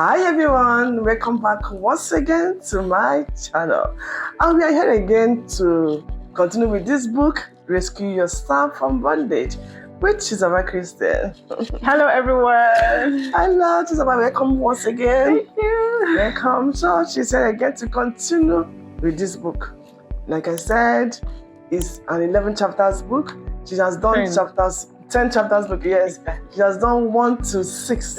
Hi everyone, welcome back once again to my channel. And we are here again to continue with this book, Rescue Yourself from Bondage, with Chizoba Christian. Hello everyone. Hello Chizoba, welcome once again. Thank you. Welcome. So she's here again to continue with this book. Like I said, it's an 11 chapters book. She has done 10 chapters book, yes. She has done 1 to 6,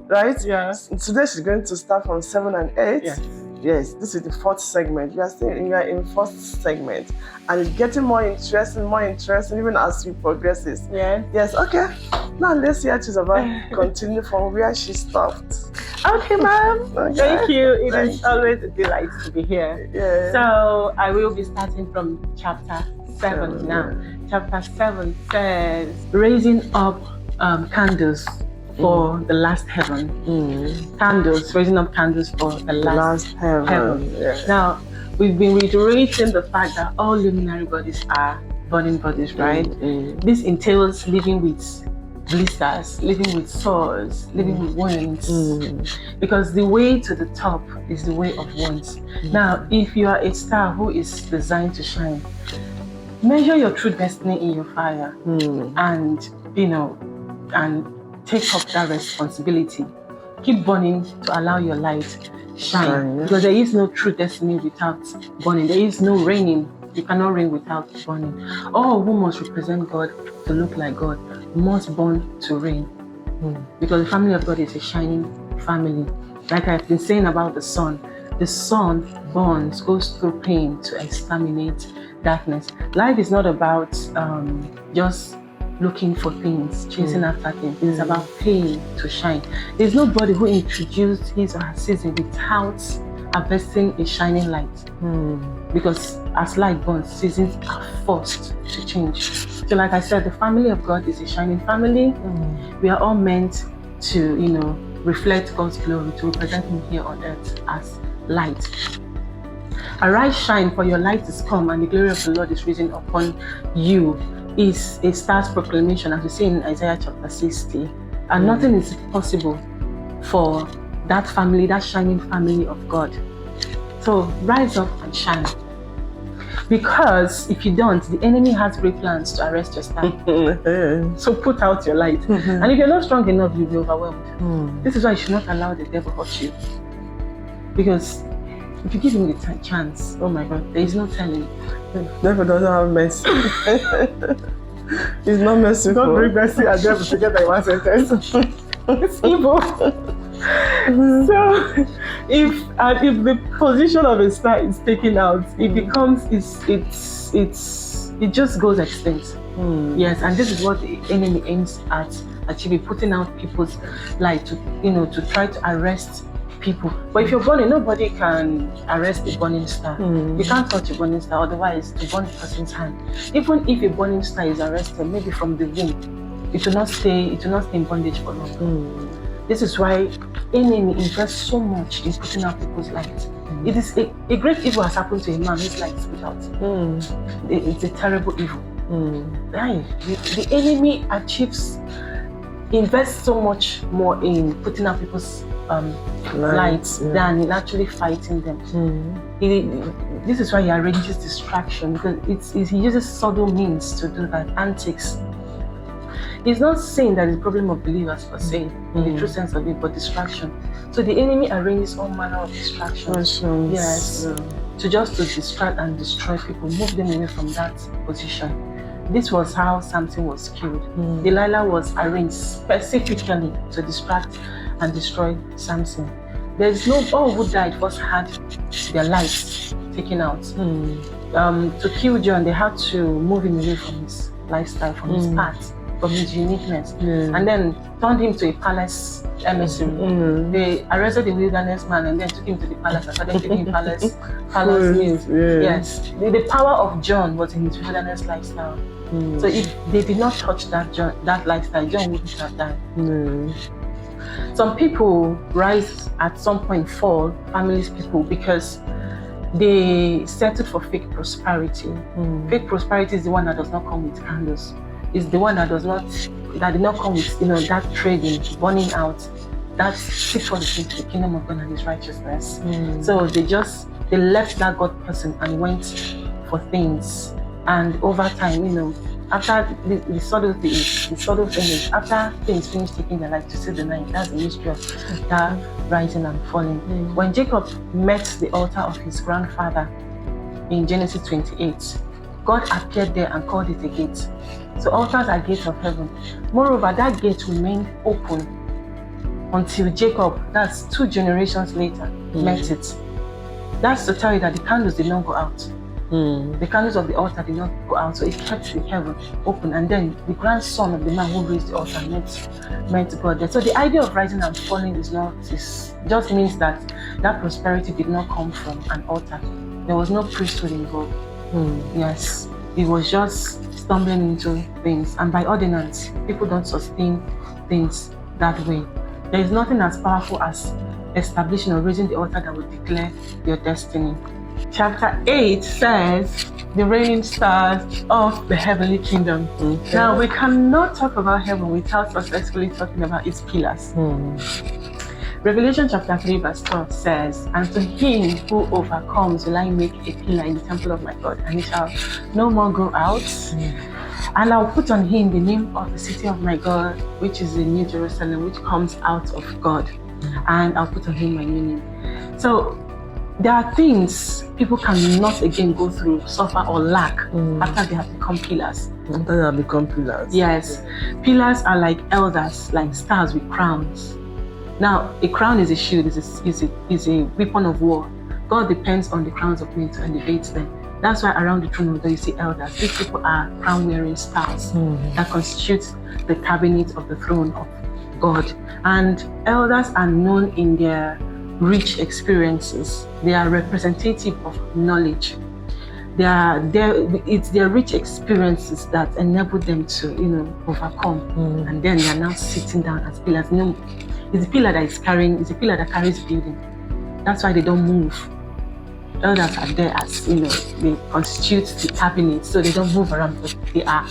right? Yeah. Today she's going to start from 7 and 8. Yes. Yes, this is the 4th segment. We are in 4th segment. And it's getting more interesting, even as we progress. Yeah. Yes, okay. Now let's hear Chizoba continue from where she stopped. Okay, ma'am. Okay. Thank you. It is always a delight to be here. Yeah. So I will be starting from chapter 7 now. Chapter 7 says, raising up candles for the last heaven. Candles, raising up candles for the last heaven. Yeah. Now, we've been reiterating the fact that all luminary bodies are burning bodies, right? This entails living with blisters, living with sores, living with wounds, because the way to the top is the way of wounds. Now, if you are a star who is designed to shine, measure your true destiny in your fire, and and take up that responsibility. Keep burning to allow your light shine, because there is no true destiny without burning. There is no reigning. You cannot reign without burning. All who must represent God to look like God must burn to reign, because the family of God is a shining family. Like I've been saying about the sun burns, goes through pain to exterminate darkness. Life is not about just looking for things, chasing after things. It's about pain to shine. There's nobody who introduced his or her season without harvesting a shining light. Because as light burns, seasons are forced to change. So like I said, the family of God is a shining family. We are all meant to, reflect God's glory, to represent Him here on earth as light. Arise, shine, for your light is come, and the glory of the Lord is risen upon you, is a star's proclamation, as we see in Isaiah chapter 60. And nothing is possible for that family, that shining family of God. So rise up and shine. Because if you don't, the enemy has great plans to arrest your star. So put out your light. And if you're not strong enough, you'll be overwhelmed. This is why you should not allow the devil to hurt you. Because if you give him the chance, oh my God, there is no telling. The devil doesn't have mercy. He's not merciful. Don't bring mercy and devil together in one sentence. It's evil. So if the position of a star is taken out, it becomes it just goes extinct. Yes, and this is what the enemy aims at achieving, putting out people's light to try to arrest people. But if you're burning, nobody can arrest a burning star. You can't touch a burning star, otherwise to burn the person's hand. Even if a burning star is arrested, maybe from the womb, it will not stay in bondage for long. This is why enemy invests so much in putting out people's light. It is a great evil has happened to a man whose light is put out. It's a terrible evil. The enemy invests so much more in putting out people's lights than in actually fighting them. This is why he arranges distraction, because he uses subtle means to do that, antics. He's not saying that it's a problem of believers per se, in the true sense of it, but distraction. So the enemy arranges all manner of distractions. Yes, to distract and destroy people, move them away from that position. This was how Samson was killed. Delilah was arranged specifically to distract and destroy Samson. There's all who died first had their lives taken out. To kill John, they had to move him away from his lifestyle, from his path, from his uniqueness, and then turned him to a palace emissary. They arrested the wilderness man and then took him to the palace and started giving him palace meals. Yes, the power of John was in his wilderness lifestyle. So if they did not touch that lifestyle, John wouldn't have died. Some people rise at some point, fall, families, people, because they settled for fake prosperity. Fake prosperity is the one that does not come with candles. It's the one that did not come with that trading, burning out, that's seek first the kingdom of God and His righteousness. So they left that God person and went for things. And over time, after the subtle thing is after things finish taking their life to see the night. That's the mystery of that rising and falling. When Jacob met the altar of his grandfather in Genesis 28, God appeared there and called it a gate. So altars are gates of heaven. Moreover, that gate remained open until Jacob, that's 2 generations later, met it. That's to tell you that the candles did not go out. The candles of the altar did not go out, so it kept the heaven open. And then the grandson of the man who raised the altar met God there. So the idea of rising and falling just means that prosperity did not come from an altar. There was no priesthood involved. Yes, it was just stumbling into things. And by ordinance, people don't sustain things that way. There is nothing as powerful as establishing or raising the altar that will declare your destiny. Chapter 8 says, the reigning stars of the heavenly kingdom. Now, we cannot talk about heaven without successfully talking about its pillars. Revelation chapter 3 verse 12 says, and to him who overcomes will I make a pillar in the temple of my God, and he shall no more go out. And I'll put on him the name of the city of my God, which is the New Jerusalem, which comes out of God. And I'll put on him my new name. So there are things people cannot again go through, suffer or lack after they have become pillars. After they have become pillars. Yes. Pillars are like elders, like stars with crowns. Now, a crown is a shield, is a weapon of war. God depends on the crowns of men to elevate them. That's why around the throne of God you see elders. These people are crown-wearing stars that constitute the cabinet of the throne of God. And elders are known in their rich experiences. They are representative of knowledge. It's their rich experiences that enable them to, overcome. And then they are now sitting down as pillars. It's a pillar it's a pillar that carries building. That's why they don't move. Elders are there as, they constitute the cabinet, so they don't move around, but they are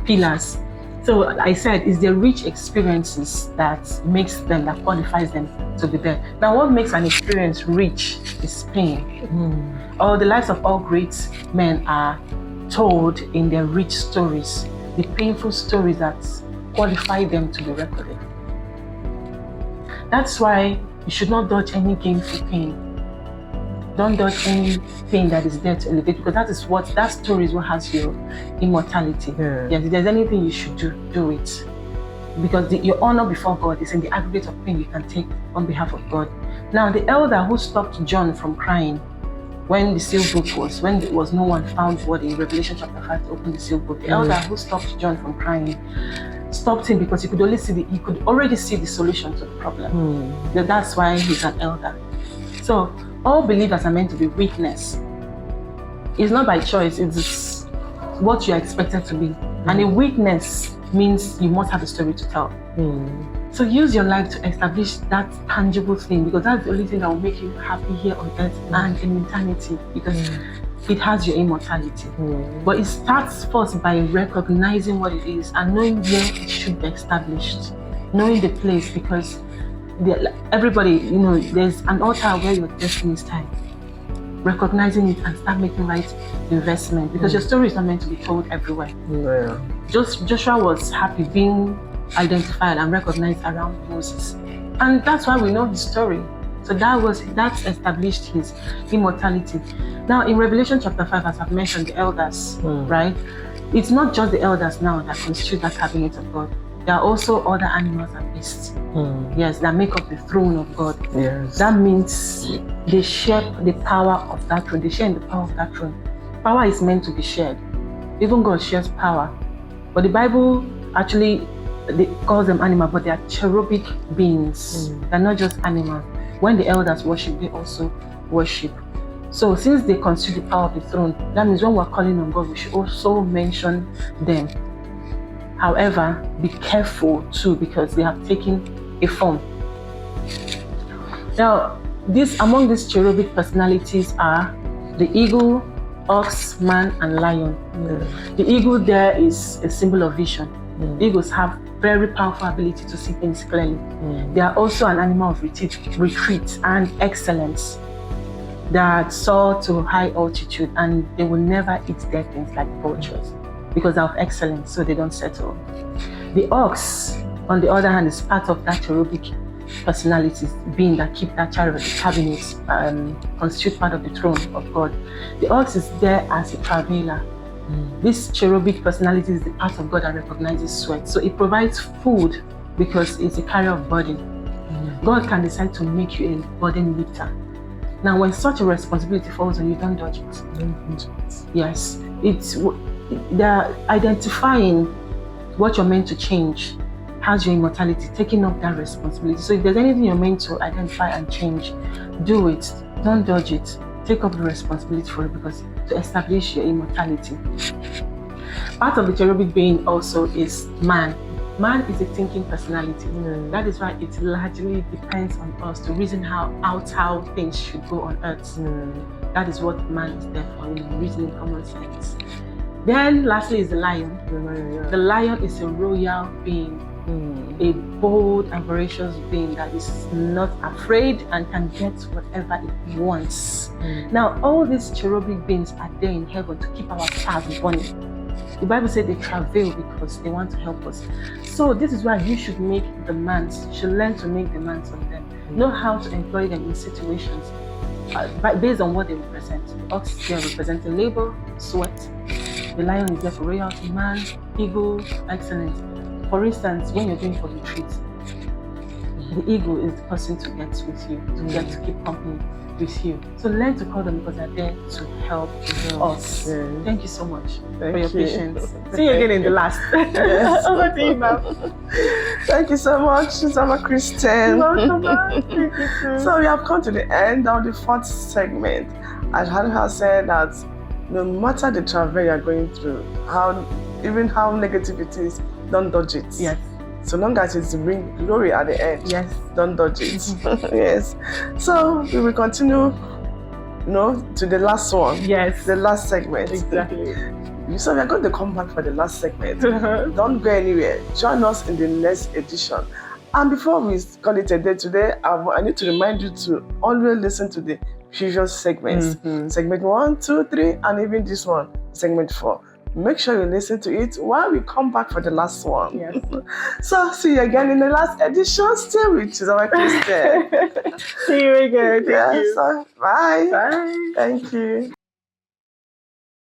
pillars. So I said, it's their rich experiences that qualifies them to be there. Now, what makes an experience rich is pain. All the lives of all great men are told in their rich stories, the painful stories that qualify them to be recorded. That's why you should not dodge any gainful pain. Don't dodge any pain that is there to elevate, because that story is what has your immortality. Yes, if there's anything you should do it. Because your honor before God is in the aggregate of pain you can take on behalf of God. Now, the elder who stopped John from crying when there was no one found what in Revelation chapter 5 to open the sealed book. The elder who stopped John from crying stopped him because he could already see the solution to the problem. That's why he's an elder. So all believers are meant to be witness. It's not by choice, it's what you are expected to be. And a witness means you must have a story to tell. So use your life to establish that tangible thing, because that's the only thing that will make you happy here on earth and in eternity, because it has your immortality. But it starts first by recognizing what it is and knowing where it should be established, knowing the place, because everybody, there's an altar where your destiny is tied. Recognizing it and start making right investment, because your story is not meant to be told everywhere. Joshua was happy being identified and recognized around Moses, and that's why we know his story. So that established his immortality. Now in Revelation chapter 5, as I've mentioned, the elders, right? It's not just the elders now that constitute that cabinet of God. There are also other animals and beasts. Yes, that make up the throne of God. Yes. That means they share the power of that throne. They share in the power of that throne. Power is meant to be shared. Even God shares power. But the Bible actually calls them animals, but they are cherubic beings. They're not just animals. When the elders worship, they also worship. So since they constitute the power of the throne, that means when we're calling on God, we should also mention them. However, be careful too, because they have taken a form. Now, among these cherubic personalities are the eagle, ox, man, and lion. The eagle there is a symbol of vision. Eagles have very powerful ability to see things clearly. They are also an animal of retreat and excellence that soar to high altitude, and they will never eat dead things like vultures because of excellence, so they don't settle. The ox, on the other hand, is part of that cherubic personalities being that keep that cabinet, constitute part of the throne of God. The ox is there as a traveler. This cherubic personality is the part of God that recognizes sweat. So it provides food because it's a carrier of burden. God can decide to make you a burden lifter. Now, when such a responsibility falls on you, don't dodge it. Yes, they're identifying what you're meant to change. How's your immortality? Taking up that responsibility. So if there's anything you're meant to identify and change, do it. Don't dodge it. Take up the responsibility for it, because to establish your immortality. Part of the cherubic being also is man. Man is a thinking personality. That is why it largely depends on us to reason out how things should go on earth. That is what man is there for, reasoning common sense. Then lastly is the lion. The lion is a royal being, a bold and voracious being that is not afraid and can get whatever it wants. Now, all these cherubic beings are there in heaven to keep our stars burning. The Bible said they travail because they want to help us. So this is why you should make demands. You should learn to make demands on them. Know how to employ them in situations based on what they represent. The ox is there representing labor, sweat. The lion is there for royalty, man, eagle, excellence. For instance, when you're going for retreat, the eagle is the person to get with you, to get to keep company with you. So learn to call them because they're there to help us. Thank you so much for your patience. See you again in the last. Over to you, ma'am. Thank you so much, Chizoba Christian. Welcome back. Thank you too. So we have come to the end of the fourth segment. As Hannah has said that no matter the travel you're going through, even how negative it is, don't dodge it. Yes. So long as it's bring glory at the end. Yes. Don't dodge it. Yes. So we will continue, to the last one. Yes. The last segment. Exactly. So we are going to come back for the last segment. Don't go anywhere. Join us in the next edition. And before we call it a day today, I need to remind you to always listen to the previous segments. Segment 1, 2, 3, and even this one, segment 4. Make sure you listen to it while we come back for the last one. Yes. So see you again in the last edition. Stay with Chizoba Christian. See you again. Thank you. So, bye. Bye. Thank you.